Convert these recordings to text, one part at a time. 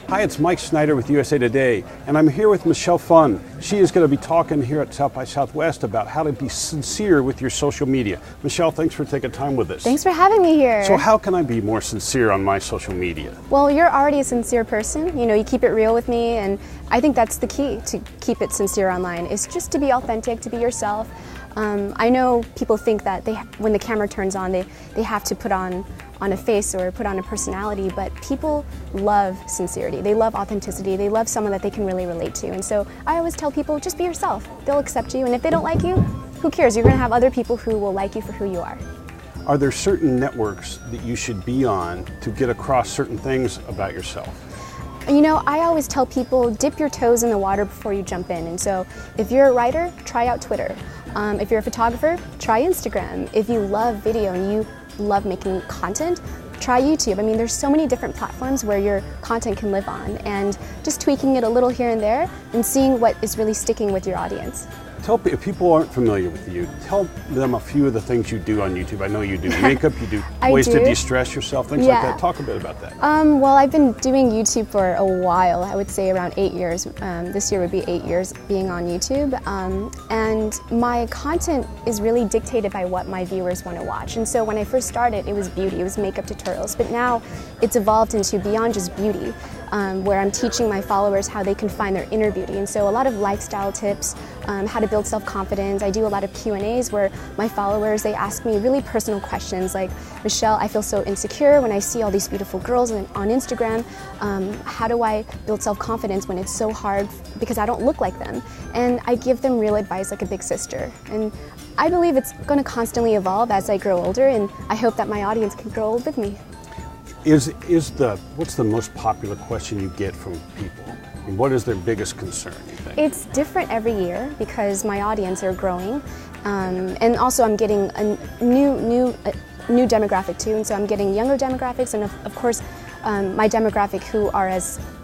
Hi, it's Mike Snyder with USA Today, and I'm here with Michelle Phan. She is going to be talking here at South by Southwest about how to be sincere with your social media. Michelle, thanks for taking time with us. Thanks for having me here. So how can I be more sincere on my social media? Well, you're already a sincere person. You know, you keep it real with me, and I think that's the key to keep it sincere online, is just to be authentic, to be yourself. I know people think that when the camera turns on, they have to put on a face or put on a personality, but people love sincerity. They love authenticity. They love someone that they can really relate to. And so I always tell people, just be yourself. They'll accept you, and if they don't like you, who cares? You're going to have other people who will like you for who you are. Are there certain networks that you should be on to get across certain things about yourself? You know, I always tell people, dip your toes in the water before you jump in. And so if you're a writer, try out Twitter. If you're a photographer, try Instagram. If you love video and you love making content, try YouTube. I mean, there's so many different platforms where your content can live on, and just tweaking it a little here and there and seeing what is really sticking with your audience. If people aren't familiar with you, tell them a few of the things you do on YouTube. I know you do makeup, you do ways to de-stress yourself, things like that. Talk a bit about that. Well, I've been doing YouTube for a while. I would say around 8 years. This year would be 8 years being on YouTube. And my content is really dictated by what my viewers want to watch. And so when I first started, it was beauty, it was makeup tutorials. But now it's evolved into beyond just beauty, where I'm teaching my followers how they can find their inner beauty. And so a lot of lifestyle tips, how to build self-confidence. I do a lot of Q&As where my followers, they ask me really personal questions like, Michelle, I feel so insecure when I see all these beautiful girls on Instagram. How do I build self-confidence when it's so hard because I don't look like them? And I give them real advice like a big sister. And I believe it's going to constantly evolve as I grow older, and I hope that my audience can grow old with me. What's the most popular question you get from people? And what is their biggest concern, you think? It's different every year because my audience are growing, and also I'm getting a new demographic too, and so I'm getting younger demographics, and of course my demographic who are the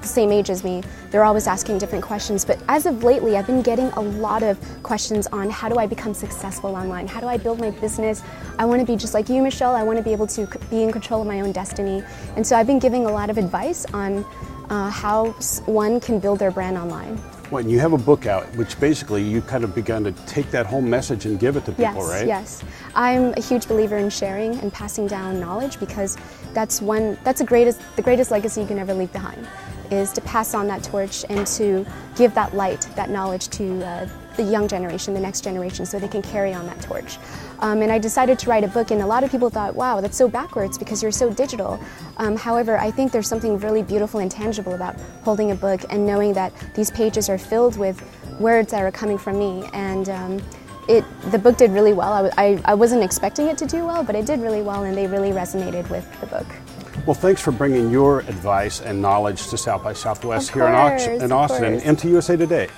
same age as me, they're always asking different questions. But as of lately, I've been getting a lot of questions on how do I become successful online? How do I build my business? I want to be just like you, Michelle. I want to be able to be in control of my own destiny. And so I've been giving a lot of advice on how one can build their brand online. Well, and you have a book out, which basically you kind of begun to take that whole message and give it to people, right? Yes. I'm a huge believer in sharing and passing down knowledge, because that's the greatest legacy you can ever leave behind, is to pass on that torch and to give that light, that knowledge to the young generation, the next generation, so they can carry on that torch. And I decided to write a book, and a lot of people thought, wow, that's so backwards because you're so digital. However, I think there's something really beautiful and tangible about holding a book and knowing that these pages are filled with words that are coming from me. And the book did really well. I wasn't expecting it to do well, but it did really well, and they really resonated with the book. Well, thanks for bringing your advice and knowledge to South by Southwest here in Austin and to USA Today.